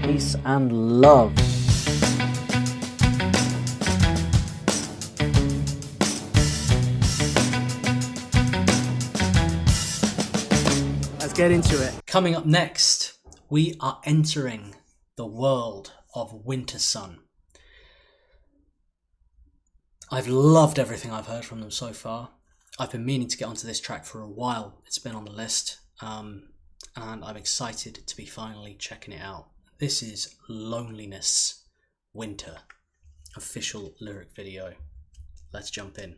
peace and love. Let's get into it. Coming up next, we are entering the world of Wintersun. I've loved everything I've heard from them so far. I've been meaning to get onto this track for a while. It's been on the list, and I'm excited to be finally checking it out. This is Loneliness Winter, official lyric video. Let's jump in.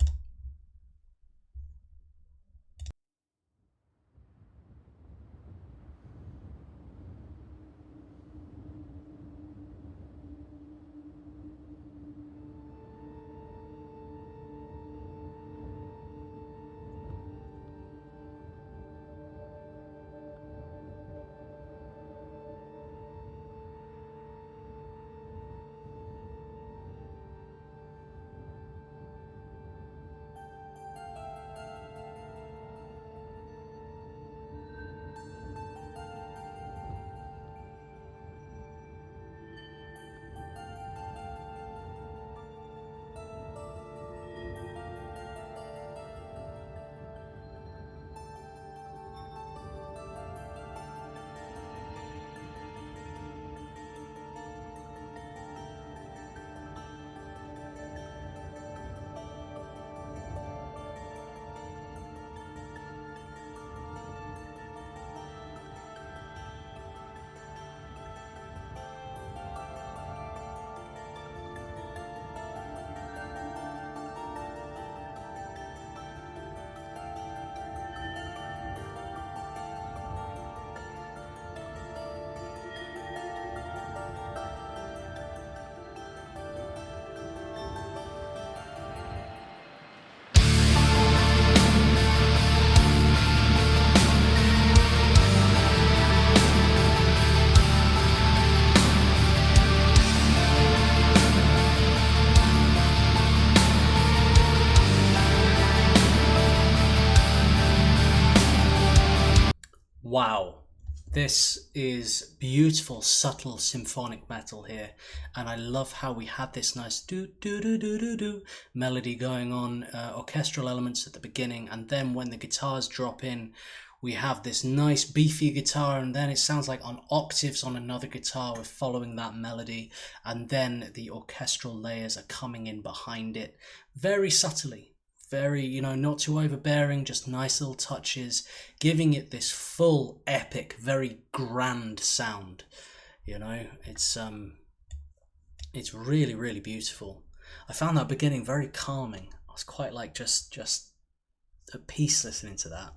Wow, this is beautiful, subtle symphonic metal here, and I love how we had this nice do do do do do do melody going on, orchestral elements at the beginning, and then when the guitars drop in, we have this nice beefy guitar, and then it sounds like on octaves on another guitar we're following that melody, and then the orchestral layers are coming in behind it very subtly. Very, not too overbearing, just nice little touches, giving it this full epic, very grand sound. It's really, really beautiful. I found that beginning very calming. I was quite like just at peace listening to that.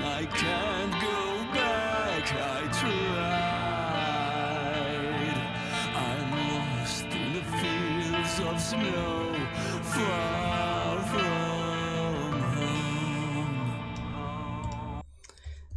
I can't go back, I tried. I'm lost in the fields of snow, far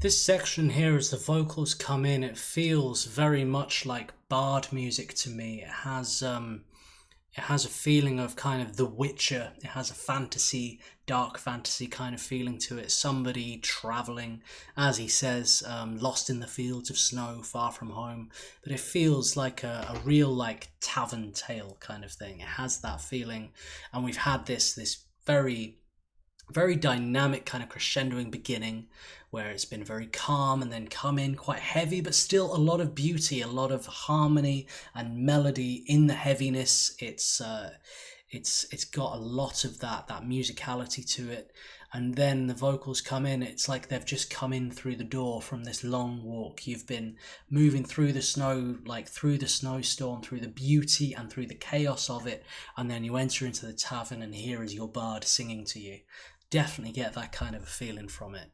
This section here, as the vocals come in, it feels very much like bard music to me. It has a feeling of kind of The Witcher. It has a fantasy, dark fantasy kind of feeling to it. Somebody traveling, as he says, lost in the fields of snow, far from home. But it feels like a real like tavern tale kind of thing. It has that feeling, and we've had this very dynamic kind of crescendoing beginning where it's been very calm and then come in quite heavy, but still a lot of beauty, a lot of harmony and melody in the heaviness. It's got a lot of that musicality to it. And then the vocals come in, it's like they've just come in through the door from this long walk. You've been moving through the snow, like through the snowstorm, through the beauty and through the chaos of it, and then you enter into the tavern and here is your bard singing to you. Definitely get that kind of a feeling from it.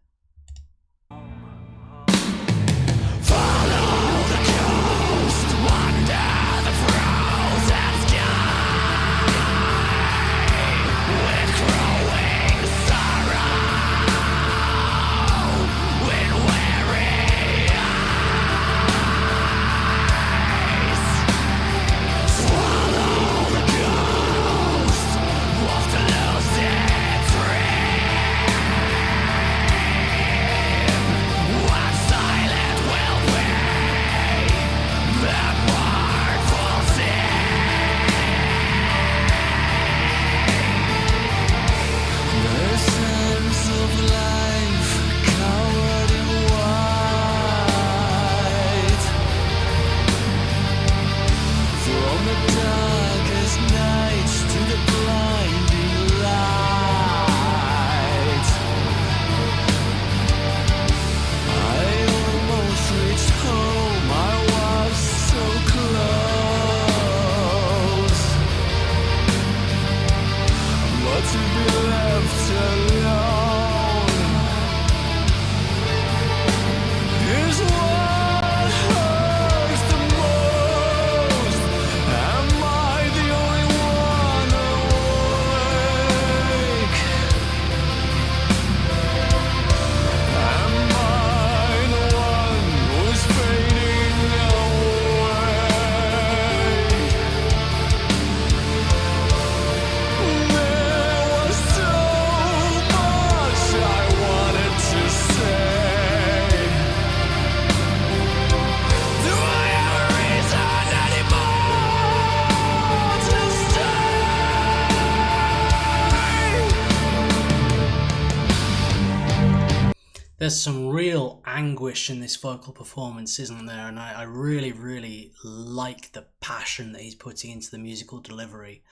There's some real anguish in this vocal performance, isn't there? And I really, really like the passion that he's putting into the musical delivery.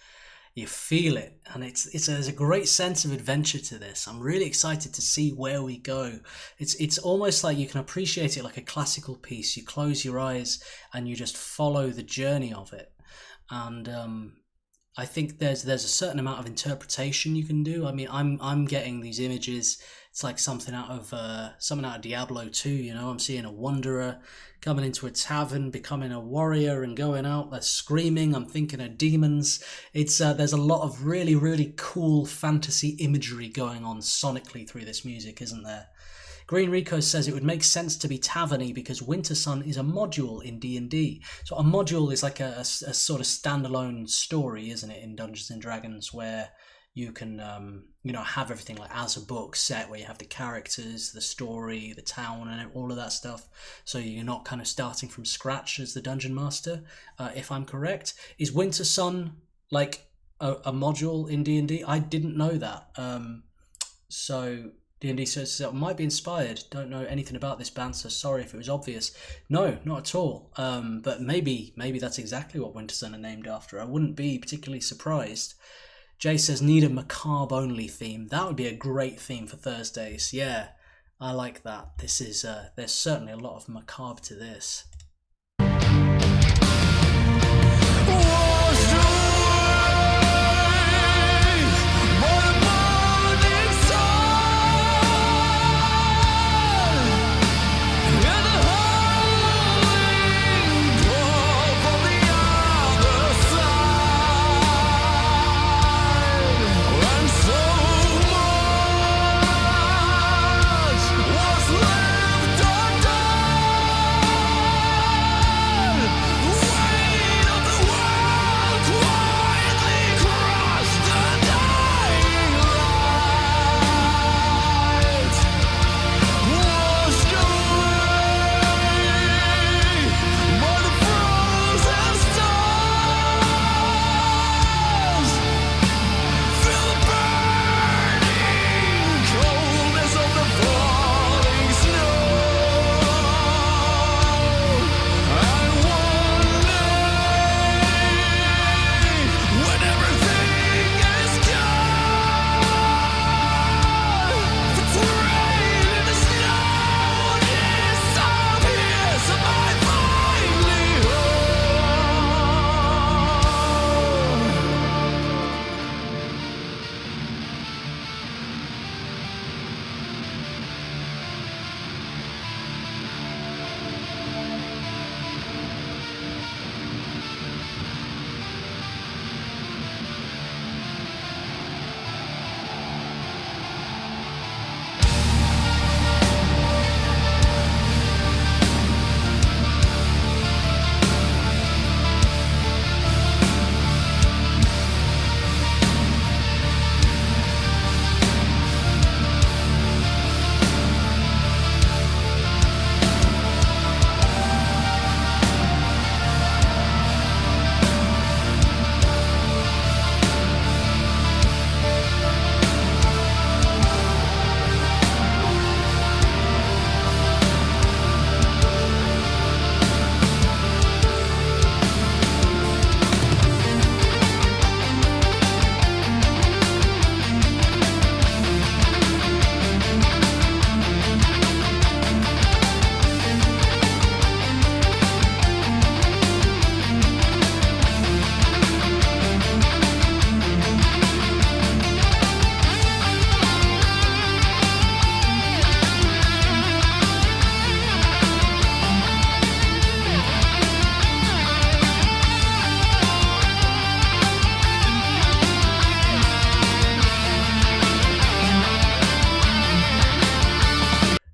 You feel it, and there's a great sense of adventure to this. I'm really excited to see where we go. It's almost like you can appreciate it like a classical piece. You close your eyes and you just follow the journey of it. And I think there's a certain amount of interpretation you can do. I mean, I'm getting these images. It's like something out of Diablo 2, you know. I'm seeing a wanderer coming into a tavern, becoming a warrior and going out there screaming. I'm thinking of demons. It's there's a lot of really, really cool fantasy imagery going on sonically through this music, isn't there? Green Rico says it would make sense to be taverny because Wintersun is a module in D&D. So a module is like a sort of standalone story, isn't it, in Dungeons and Dragons, where you can have everything like as a book set, where you have the characters, the story, the town, and all of that stuff. So you're not kind of starting from scratch as the dungeon master, if I'm correct. Is Wintersun like a module in D&D? I didn't know that. So D&D says it might be inspired. Don't know anything about this band, so sorry if it was obvious. No, not at all. But maybe that's exactly what Wintersun are named after. I wouldn't be particularly surprised. Jay says, need a macabre only theme. That would be a great theme for Thursdays. Yeah, I like that. This is, there's certainly a lot of macabre to this. What's left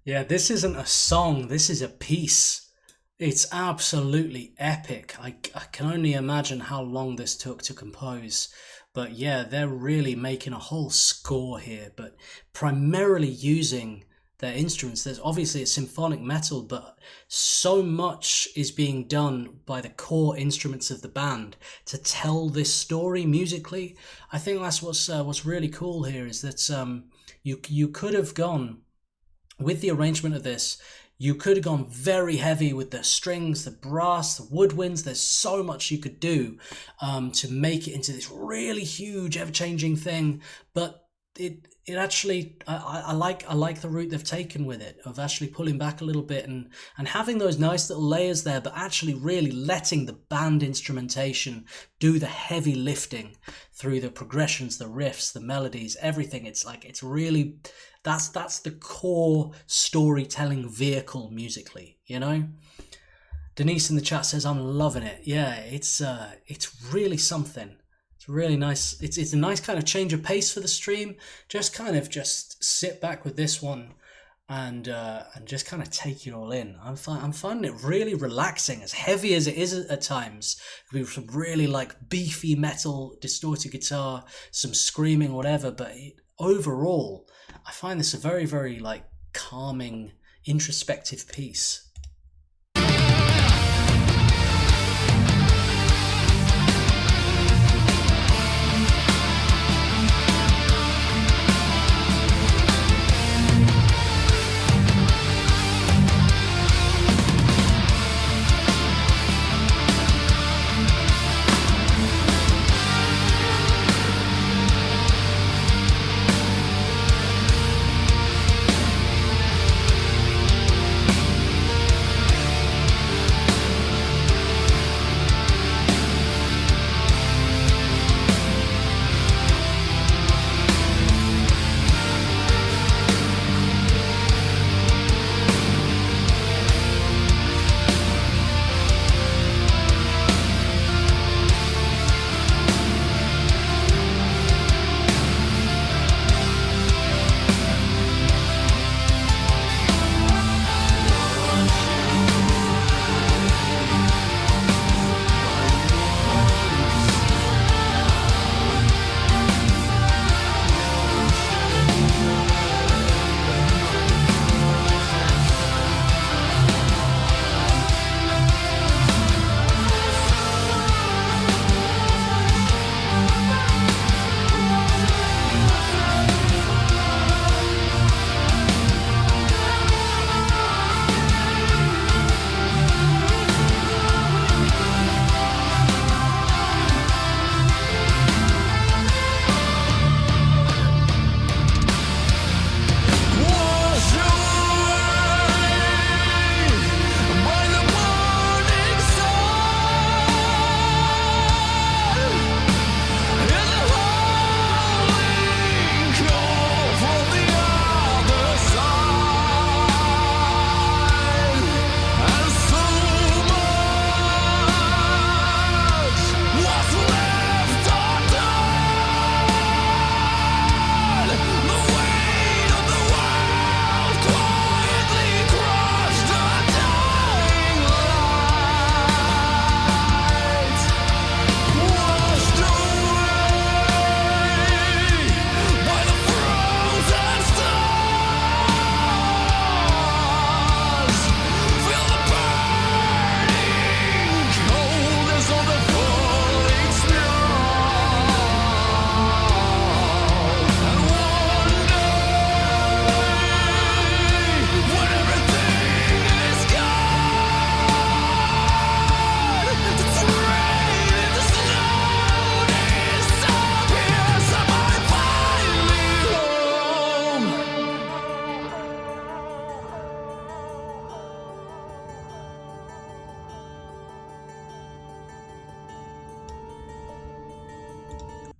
Yeah, this isn't a song, this is a piece. It's absolutely epic. I can only imagine how long this took to compose. But yeah, they're really making a whole score here, but primarily using their instruments. There's obviously it's symphonic metal, but so much is being done by the core instruments of the band to tell this story musically. I think that's what's really cool here is that you could have gone with the arrangement of this. You could have gone very heavy with the strings, the brass, the woodwinds. There's so much you could do to make it into this really huge, ever-changing thing. But it actually, I like the route they've taken with it, of actually pulling back a little bit and having those nice little layers there, but actually really letting the band instrumentation do the heavy lifting through the progressions, the riffs, the melodies, everything. It's like, it's really, that's the core storytelling vehicle musically, you know? Denise in the chat says, I'm loving it. Yeah, it's really something. It's really nice. It's a nice kind of change of pace for the stream. Just sit back with this one and just kind of take it all in. I'm finding it really relaxing, as heavy as it is at times. With some really like beefy metal, distorted guitar, some screaming, whatever. But overall, I find this a very, very like calming, introspective piece.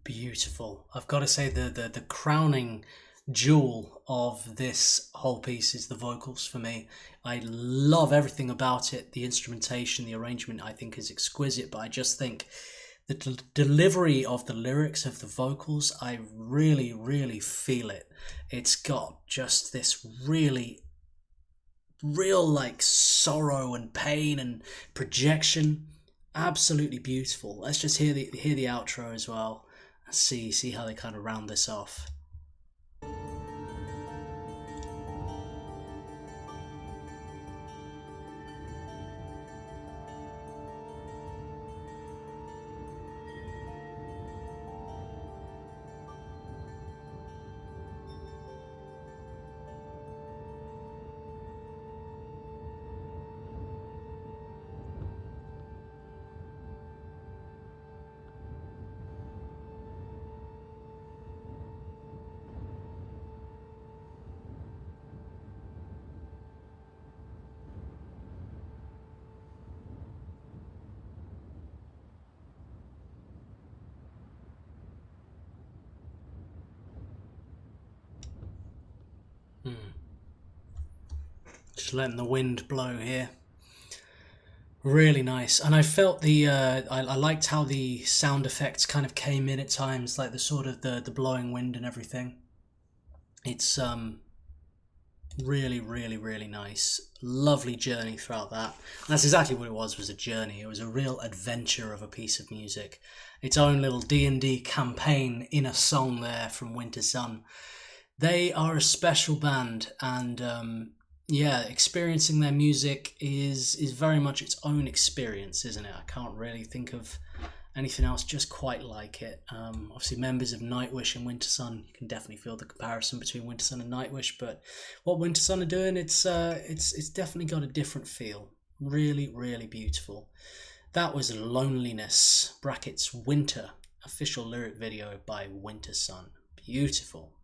Beautiful. I've got to say the crowning jewel of this whole piece is the vocals for me. I love everything about it. The instrumentation, the arrangement, I think is exquisite, but I just think the delivery of the lyrics of the vocals, I really, really feel it. It's got just this really real like sorrow and pain and projection. Absolutely beautiful. Let's just hear the outro as well and see how they kind of round this off. Just letting the wind blow here. Really nice. And I felt the I liked how the sound effects kind of came in at times, like the sort of the blowing wind and everything. It's really, really, really nice. Lovely journey throughout that. And that's exactly what it was a journey. It was a real adventure of a piece of music. Its own little D&D campaign in a song there from Wintersun. They are a special band, and yeah, experiencing their music is very much its own experience, isn't it? I can't really think of anything else just quite like it. Obviously, members of Nightwish and Wintersun, you can definitely feel the comparison between Wintersun and Nightwish. But what Wintersun are doing, it's definitely got a different feel. Really, really beautiful. That was Loneliness (Winter) official lyric video by Wintersun. Beautiful.